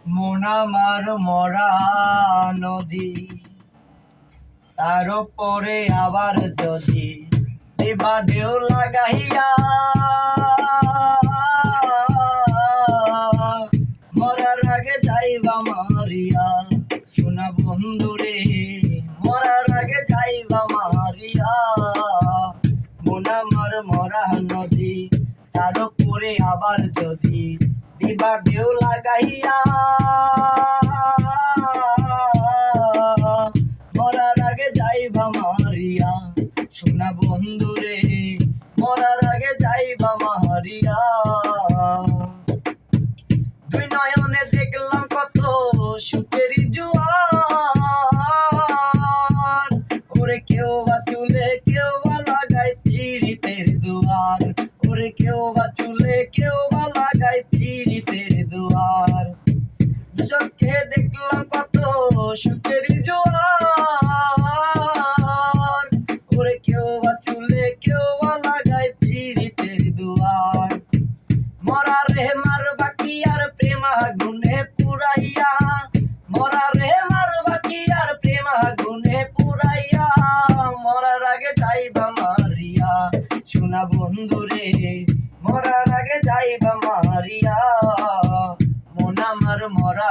মন আমার মরা নদী, তার পরে আবার যদি দিবা ঢেউ লাগাইয়া মরার আগে যাইবা মারিয়া। শোনা বন্ধুরে, মরার আগে যাইবা মারিয়া। মন আমার মরা নদী, তার পরে আবার যদি দিবা ঢেউ লাগাইয়া মরার আগে যাইবা মারিয়া। শোনা বন্ধুরে, মরার আগে যাইবা মারিয়া। দুই নয়নে দেখলাম কত সুখেরই জোয়ার, ওরে কেউ বা চুলে কেউ বা লাগায় পীড়িতের দুয়ার, ওরে কেউ বা চুলে কেউ বা লাগায় পীড়িতের দুয়ার। দুজনকে দেখলাম কত সুখেরই জোয়ার, ওরে কেউ বা চুলে কেউ বা লাগায় পীড়িতের দুয়ার। মরা রে মার বাকি আর প্রেম আগুনে পুরাইয়া, মরা রে মার বাকি আর প্রেম আগুনে পুরাইয়া মরার আগে যাইবা মারিয়া। শোনা বন্ধুরে, মরার আগে যাইবা মারিয়া। মন আমার মরা